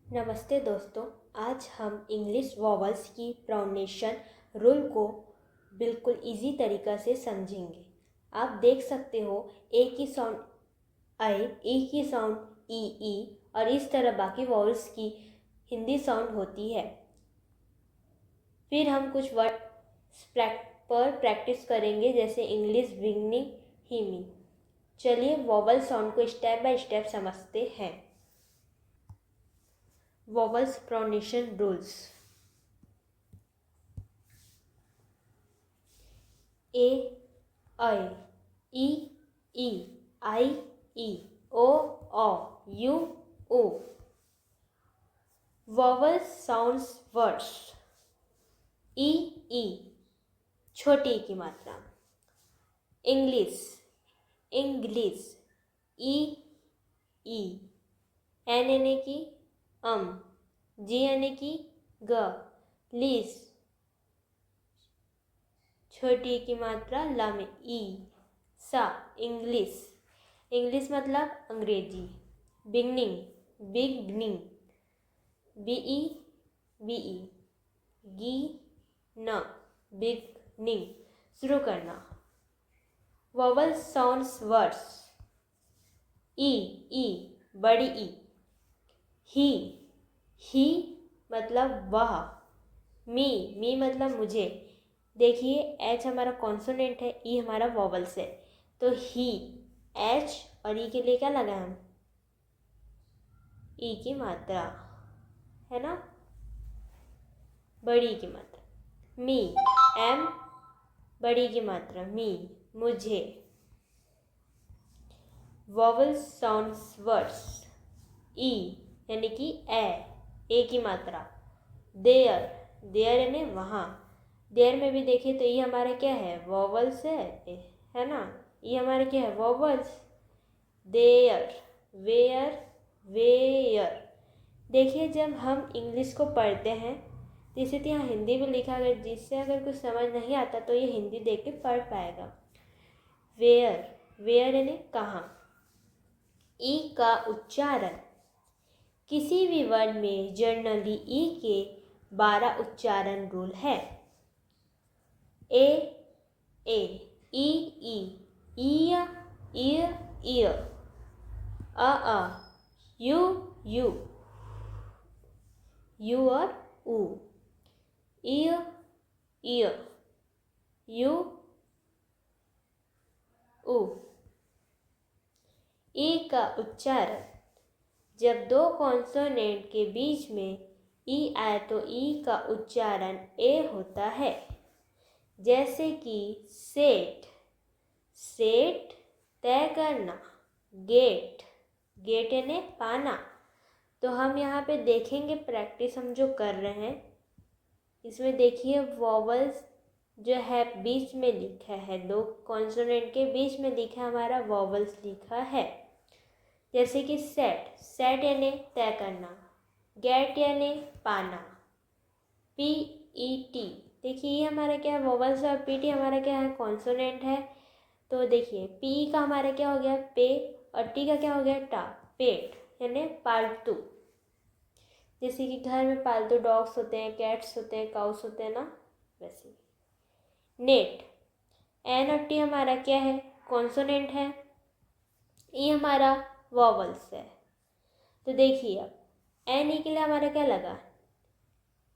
नमस्ते दोस्तों। आज हम इंग्लिश वॉवल्स की प्रोनाउंसिएशन रूल को बिल्कुल इजी तरीक़ा से समझेंगे। आप देख सकते हो ए की साउंड आई, ई की साउंड ई और इस तरह बाकी वॉवल्स की हिंदी साउंड होती है। फिर हम कुछ वर्ड पर प्रैक्टिस करेंगे, जैसे इंग्लिश बिगनिंग हिमी। चलिए वॉवल साउंड को स्टेप बाय स्टेप समझते हैं। Vowels pronunciation rules. ए ऐ, ई आई ओ यू ओ। Vowel sounds words. ई छोटी ई की मात्रा। इंग्लिश इंग्लिश ई एन यानी कि जी यानी कि ग। लिस छोटी की मात्रा ला में ई सा। इंग्लिश इंग्लिश मतलब अंग्रेजी। बिगनिंग बिगनिंग बीई गी न बिगनिंग शुरू करना। Vowel sounds words. ई बड़ी ई। ही मतलब वह। मी मतलब मुझे। देखिए एच हमारा कॉन्सोनेंट है, ई हमारा वॉवल्स है, तो ही एच और ई के लिए क्या लगा हम ई की मात्रा, है ना, बड़ी की मात्रा। मी एम बड़ी की मात्रा मी मुझे। Vowel sounds words. ई यानी कि ए की मात्रा। देयर देयर यानी वहाँ। देयर में भी देखें तो ये हमारा क्या है, वॉवल्स है ना। ये हमारा क्या है, वॉवल्स। There where where. देखिए जब हम इंग्लिश को पढ़ते हैं तो इसे तो यहाँ हिंदी में लिखा गया, जिससे अगर कुछ समझ नहीं आता तो ये हिंदी देख के पढ़ पाएगा। वेयर वेयर यानी कहाँ। ई का उच्चारण। किसी भी वर्ड में जनरली ई के 12 उच्चारण रूल है। ए ई ईय अ यू और ऊ। ईय यू ऊ। ई का उच्चारण। जब दो कॉन्सोनेंट के बीच में ई आए तो ई का उच्चारण ए होता है, जैसे कि सेट सेट तय करना। गेट गेट यानी पाना। तो हम यहाँ पे देखेंगे प्रैक्टिस हम जो कर रहे हैं, इसमें देखिए वॉवल्स जो है बीच में लिखा है, दो कॉन्सोनेंट के बीच में लिखा है हमारा वॉवल्स लिखा है। जैसे कि सेट सेट यानी तय करना। गेट यानी पाना। PET देखिए ये हमारा क्या है, वॉवल्स और PT हमारा क्या है, कॉन्सोनेंट है। तो देखिए पी का हमारा क्या हो गया, पे, और टी का क्या हो गया, टा। पेट यानी पालतू। जैसे कि घर में पालतू डॉग्स होते हैं, कैट्स होते हैं, काउस होते हैं ना, वैसे। नेट एन और टी हमारा क्या है, कॉन्सोनेंट है। ये हमारा वॉवल्स है। तो देखिए अब एन ई के लिए हमारा क्या लगा,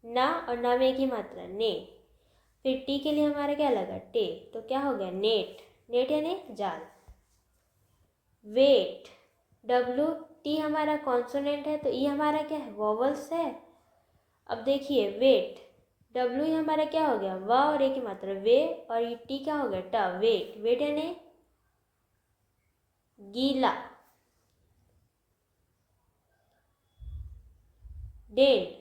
ना, और ना में एक ही मात्रा ने। फिर टी के लिए हमारा क्या लगा, टे, तो क्या हो गया, नेट। नेट यानी जाल। वेट टी हमारा कॉन्सोनेंट है, तो ये हमारा क्या है, वॉवल्स है। अब देखिए वेट ही हमारा क्या हो गया, व और एक ही मात्रा वे, और ये टी क्या हो गया, ट। वेट वेट यानी गीला। डेन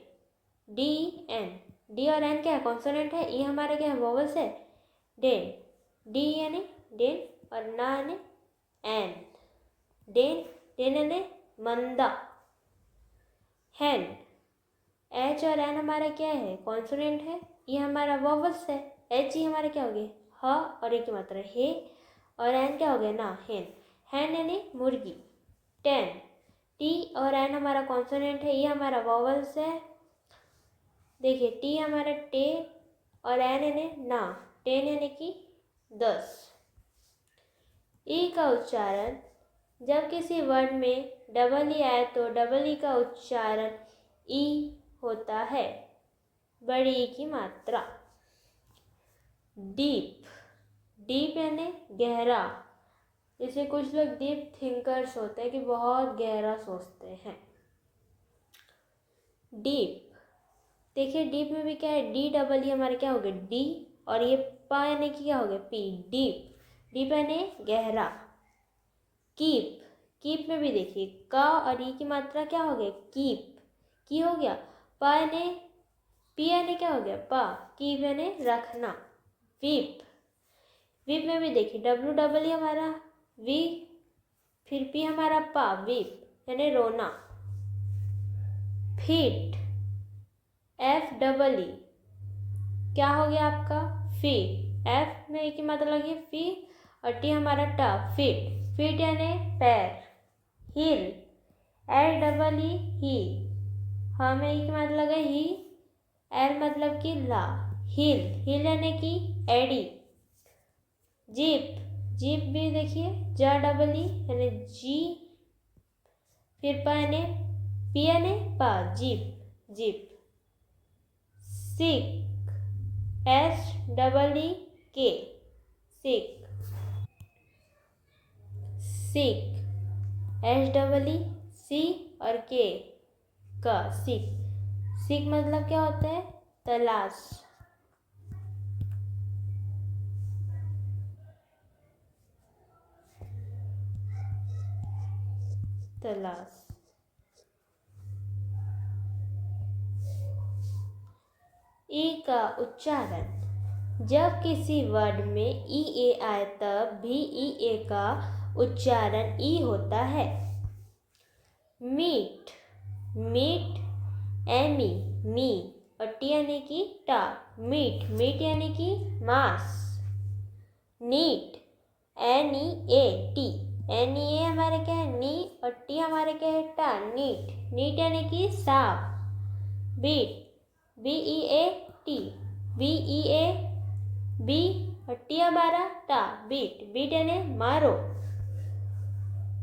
डी और एन क्या है, कॉन्सोनेंट है, ये हमारा क्या है, वॉवल्स है। डेन डी यानी डेन, और ना यानी एन। डेन यानी मंदा। हैन एच और एन हमारा क्या है, कॉन्सोनेंट है, ये हमारा वॉवल्स है। एच ही हमारा क्या हो गया, ह और एक ही मात्रा हे, और एन क्या हो गया, ना, हेन। हैन यानी मुर्गी। टी और एन हमारा कॉन्सोनेंट है, ये हमारा वॉवल्स है। देखिए टी हमारा टे और एन यानी ना, 10 यानी कि 10। ई का उच्चारण, जब किसी वर्ड में डबल ई आए तो डबल ई का उच्चारण ई होता है, बड़ी ई की मात्रा। डीप, डीप यानी गहरा, जैसे कुछ लोग डीप थिंकर्स होते हैं कि बहुत गहरा सोचते हैं। डीप, देखिए डीप में भी क्या है, डी डबल ई हमारे क्या हो गए डी, और ये पा यानी कि क्या हो गया पी, डीप, डीप यानी गहरा। कीप, कीप में भी देखिए का और ई की मात्रा क्या हो गया कीप, की हो गया। पा यानी पी यानी क्या हो गया पा, कीप यानी रखना। वीप, वीप में भी देखिए डब्ल्यू डबल ई हमारा वी, फिर पी हमारा पा, वीप यानी रोना। फीट, एफ डबल ई, क्या हो गया आपका फी, एफ में एक ही मात्रा लगी फी, और टी हमारा टा, फिट, फिट यानी पैर। हिल, एल डबल ई ही, हमें एक ही मात्रा लगा ही, एल मतलब कि ला, हिल, हिल यानी कि एडी। जीप, जीप भी देखिए जा डबल ई यानी जी, फिर पा यानी पी यानी पा, जीप, जीप। सिक, एस डबल ई के, सिक, सिक, एस डबल ई सी और के का, सिक, सिक मतलब क्या होता है तलाश। तलाश। ई का उच्चारण, जब किसी वर्ड में ई ए आए तब भी ई ए का उच्चारण ई होता है। मीट, मीट एमी, मी, और टी यानी कि टा, मीट, मीट यानी कि मांस। Neat, n e A t, n e a हमारे क्या है नी, और टी हमारे क्या है टा, नीट, नीट यानी कि साफ। Beat, B E A T, B E A B, और टी हमारा टा, बीट, बीट यानी मारो।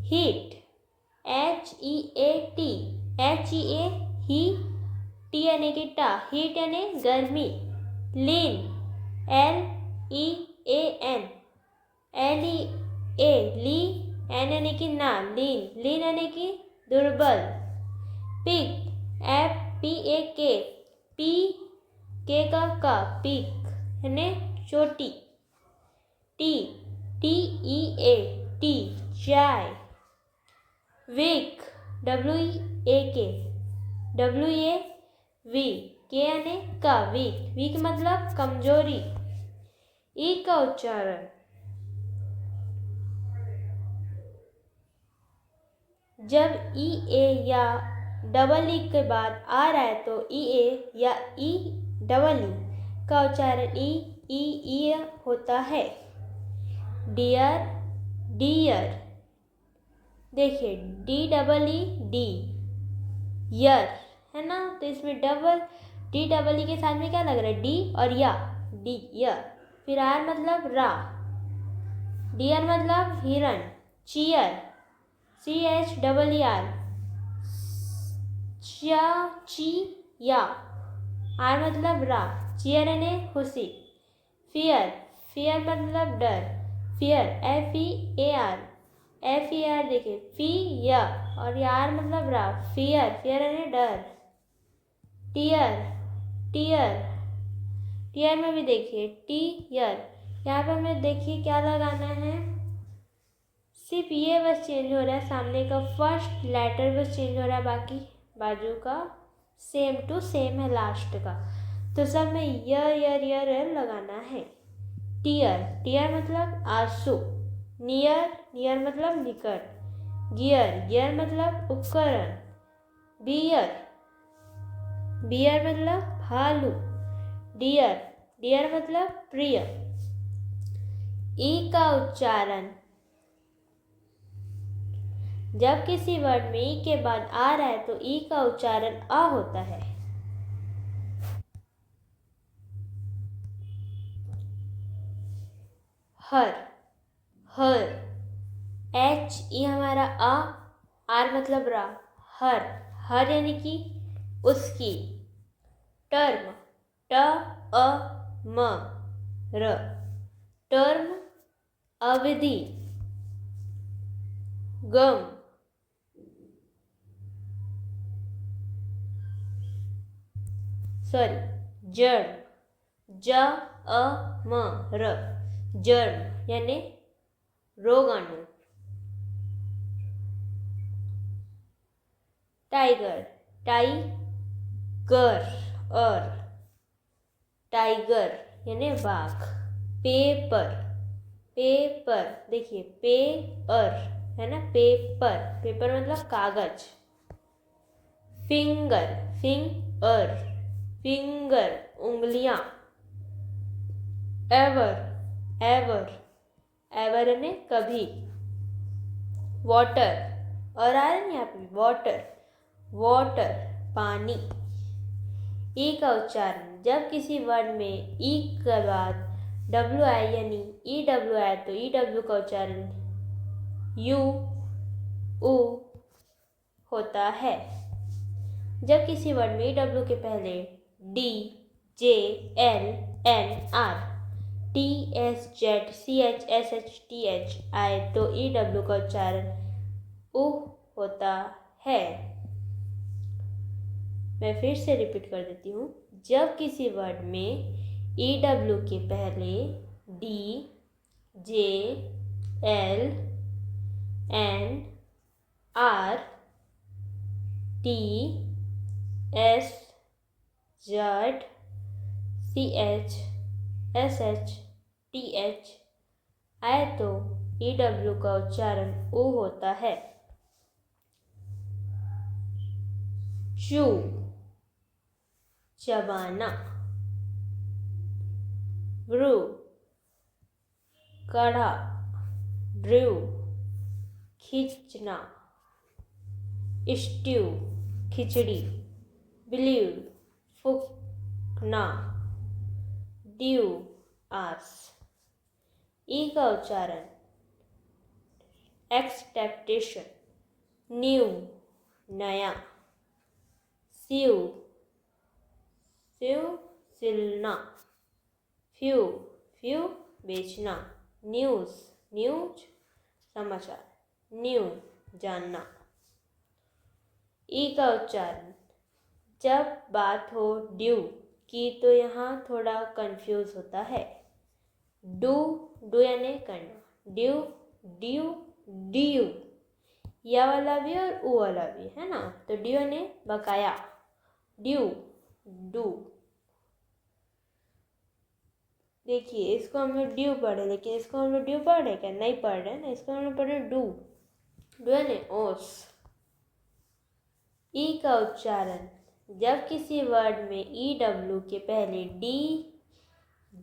Heat, H E A T, H E A ही, टी यानी कि टा, हीट यानी गर्मी। Lean, L E A N, L E A ली, एन यानी कि ना, लीन, लीन यानी कि दुर्बल। पिक, एफ पी ए के, पी के का पिक यानी चोटी। T, T E A T, चाय। वीक, डब्ल्यू ए के, डब्ल्यू ए वी, के यानी का, वीक, वीक मतलब कमजोरी। ई का उच्चारण, जब ई ए या डबल ई के बाद आ रहा है तो ई ए या ई डबल ई का उच्चारण ई होता है। डियर, डियर, देखिए डी डबल ई डी, यर है ना, तो इसमें डबल डी डबल ई के साथ में क्या लग रहा है डी और या, डी यर। फिर आर मतलब रा, डियर मतलब हिरण। Cheer, C H double E R, ची या, आर मतलब रा, चीयर यानी खुशी। फियर, फियर मतलब डर, fear F E A R, F E R देखिए फी या, और आर मतलब रा, फियर, फियर यानी डर। टीयर, टीयर, टीयर में भी देखिए टीयर, यहाँ पे हमें देखिए क्या लगाना है, सिर्फ ये बस चेंज हो रहा है, सामने का फर्स्ट लेटर बस चेंज हो रहा है, बाकी बाजू का सेम टू सेम है लास्ट का, तो सब में यर लगाना है। टीयर, टीयर मतलब आंसू। नियर, नियर मतलब निकट। गियर, गियर मतलब उपकरण। बियर, बियर मतलब भालू। डियर, डियर मतलब प्रिय। ई का उच्चारण, जब किसी वर्ड में ई के बाद आ रहा है तो ई का उच्चारण अ होता है। हर, हर, एच ई हमारा अ, आर मतलब रा, हर, हर यानी कि उसकी। टर्म, ट अ म र, टर्म अवधि। गम, सॉरी जड़, ज अ म र, जड़ यानी रोगाणु। टाइगर, टाइगर और टाइगर यानी बाघ। पेपर, पेपर देखिए पेपर है ना, पेपर, पेपर मतलब कागज। फिंगर, फिंगर, फिंगर उंगलियां। एवर, एवर, एवर यानी कभी। वाटर, और आ रहा है यहाँ पे वाटर, वाटर पानी। ई का उच्चारण, जब किसी वर्ड में ई के बाद डब्ल्यू आई यानी ई डब्ल्यू आए तो ई डब्ल्यू का उच्चारण यू उ होता है। जब किसी वर्ड में ई डब्ल्यू के पहले D J L N R T S Z C H S H T H आए तो ई डब्ल्यू का उच्चारण उ होता है। मैं फिर से रिपीट कर देती हूँ। जब किसी वर्ड में ई डब्ल्यू के पहले D J L N R T S Z C H S H T H आए तो ई डब्ल्यू का उच्चारण उ होता है। चू, चबाना। ब्रू, कढ़ा। ड्रू, खींचना। स्ट्यू, खिचड़ी। ब्लीव, फूकना। ड्यू, आस। ई का उच्चारण एक्सपेक्टेशन। न्यू, नया। स्यू, स्यू सिलना। फ्यू, फ्यू बेचना। न्यूज़, न्यूज समाचार। न्यू, जानना। ई का उच्चारण, जब बात हो ड्यू की तो यहाँ थोड़ा कंफ्यूज होता है। डू, डू यानी करना। ड्यू, ड्यू, ड्यू, या वाला भी और ऊ वाला भी है ना, तो ड्यू यानी बकाया। Due, do. देखिए इसको हम लोग ड्यू पढ़े, लेकिन इसको हम लोग ड्यू पढ़े क्या, नहीं पढ़ रहे ना, इसको हम लोग पढ़े डू। डू यानी ओस। ई का उच्चारण, जब किसी वर्ड में ई डब्ल्यू के पहले डी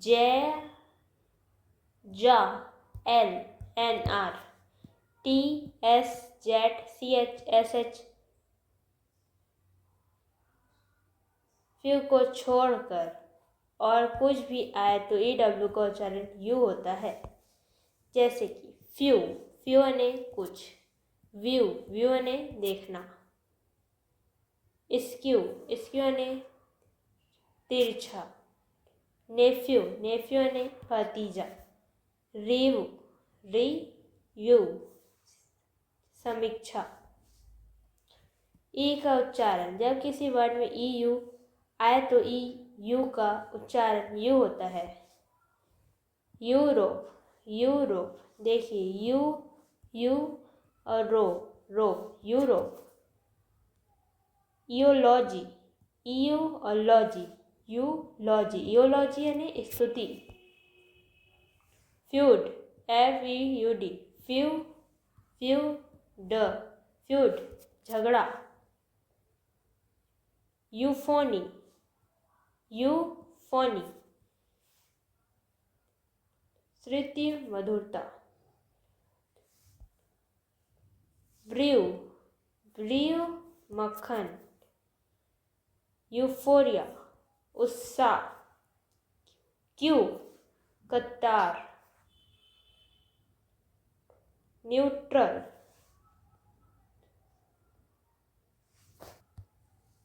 जे जा L N R T S Z C H S H few को छोड़कर और कुछ भी आए तो ई डब्ल्यू का उच्चारण यू होता है। जैसे कि फ्यू, फ्यू यानी कुछ। व्यू, व्यू यानी देखना। स्क्यू, स्क्यू यानी तिरछा। नेफ्यू, नेफ्यू यानी भतीजा। रिव्यू, रिव्यू समीक्षा। ई का उच्चारण, जब किसी वर्ड में ई यू आए तो ई यू का उच्चारण यू होता है। यूरोप, यूरोप देखिए यू यू और रो, rope, Europe. Eulogy, E U लॉजी, यूलॉजी, इयोलॉजी यानी स्तुति। Feud, F E U D, few, feud, feud झगड़ा। यूफोनी, यूफोनी श्रुति मधुरता। ब्रू, ब्रू मक्खन। यूफोरिया, उत्साह। क्यू, कतार। न्यूट्रल,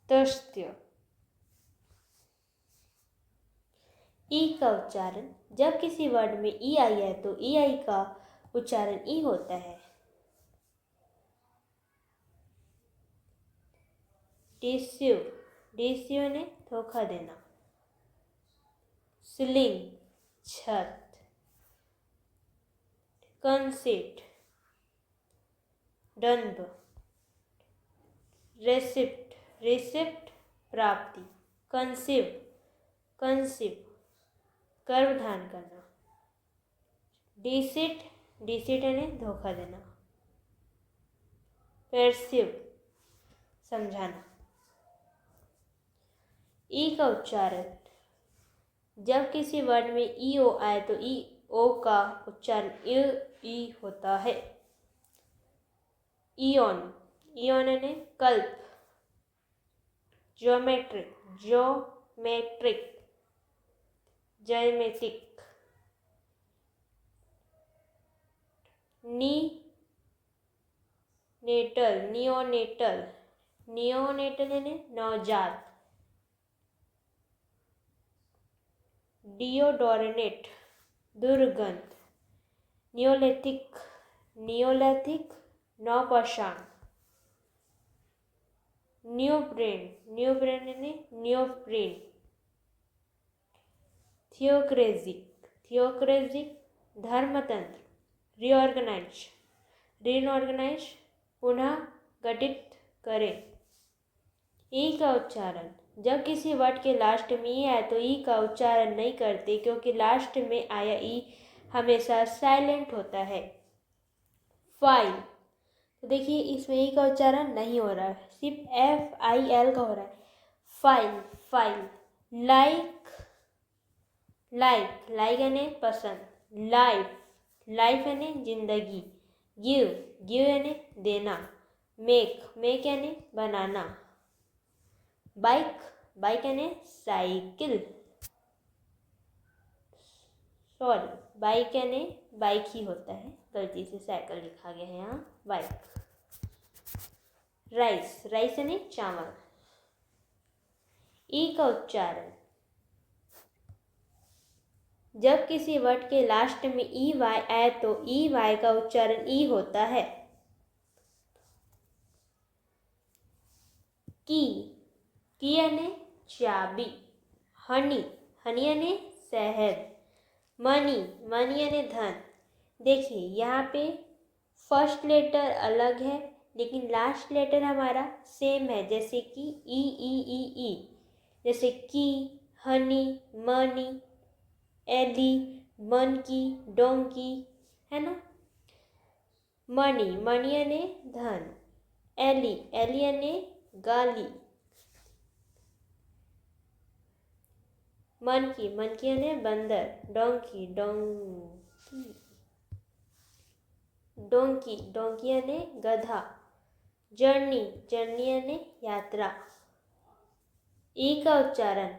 तथ्य। ई का उच्चारण, जब किसी वर्ड में ई आई है तो ई आई का उच्चारण ई होता है। डिस्यू, डिस्यू ने धोखा देना। सीलिंग, छत। कंसीट, दंभ। रेसिप्ट, रिसिप्ट प्राप्ति। कंसीव, कंसीव गर्भधान करना। डिसिट, डिसिट यानी धोखा देना। परस्यू, समझाना। ई का उच्चारण, जब किसी वर्ड में ई ओ आए तो ई ओ का उच्चारण ई होता है। इयॉन, इयॉन यानी कल्प। ज्योमेट्रिक, ज्योमेट्रिक जैमेतिक। नेटल, नियोनेटल, नियोनेटल यानी नवजात। डियोडोरेनेट, दुर्गंध। Neolithic, Neolithic नौपाषाण। न्यूब्रेन, न्यूब्रेन यानी न्योप्रेन। थियोक्रेजिक, थियोक्रेजिक धर्मतंत्र। रीऑर्गेनाइज, रीऑर्गेनाइज पुनः गठित करें। ई का उच्चारण, जब किसी वर्ड के लास्ट में ई आए तो ई का उच्चारण नहीं करते क्योंकि लास्ट में आया ई हमेशा साइलेंट होता है। फाइल, तो देखिए इसमें ई का उच्चारण नहीं हो रहा है, सिर्फ FIL का हो रहा है। File, file. Like, like, like यानी पसंद। लाइफ, लाइफ यानी जिंदगी। गिव, गिव यानी देना। मेक, मेक यानी बनाना। बाइक, बाइक यानी साइकिल। सॉरी, बाइक यानी बाइक ही होता है, गलती से साइकिल लिखा गया है यहाँ, बाइक। राइस, राइस यानी चावल। ई का उच्चारण, जब किसी वर्ड के लास्ट में ई वाई आए तो ई वाई का उच्चारण ई होता है। की यानी चाबी। हनी, हनी यानी शहद। मनी, मनी यानी धन। देखिए यहाँ पे फर्स्ट लेटर अलग है लेकिन लास्ट लेटर हमारा सेम है, जैसे कि ई। जैसे की, हनी, मनी, एली, मनकी, डोंकी, है ना। मनी, मनी यानी धन। एली, एली यानी गाली। मनकी, मनकी यानी बंदर। डोंकी, डोंकी, डोंकी, डोंकी यानी गधा। जर्नी, जर्नी यानी यात्रा। ई का उच्चारण,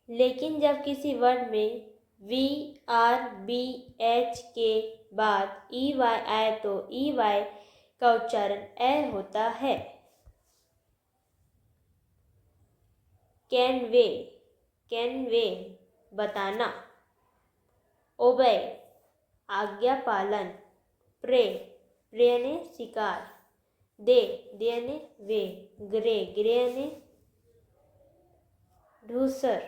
लेकिन जब किसी वर्ड में VRBH के बाद EY आए तो EY का उच्चारण ए होता है। कैनवे, कैनवे बताना। ओबे, आज्ञा पालन। प्रे, प्रे यानी शिकार। दे, दे यानी वे। ग्रे, ग्रे यानी धूसर।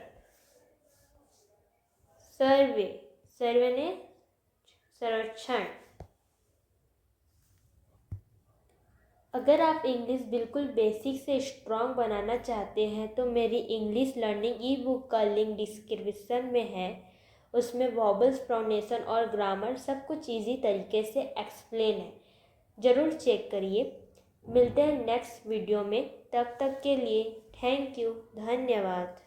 सर्वे, सर्वे ने संरक्षण। अगर आप इंग्लिश बिल्कुल बेसिक से स्ट्रॉन्ग बनाना चाहते हैं तो मेरी इंग्लिश लर्निंग ई बुक का लिंक डिस्क्रिप्शन में है। उसमें वॉबल्स, प्रोनाउंसिएशन और ग्रामर सब कुछ ईजी तरीके से एक्सप्लेन है, ज़रूर चेक करिए। मिलते हैं नेक्स्ट वीडियो में, तब तक के लिए थैंक यू, धन्यवाद।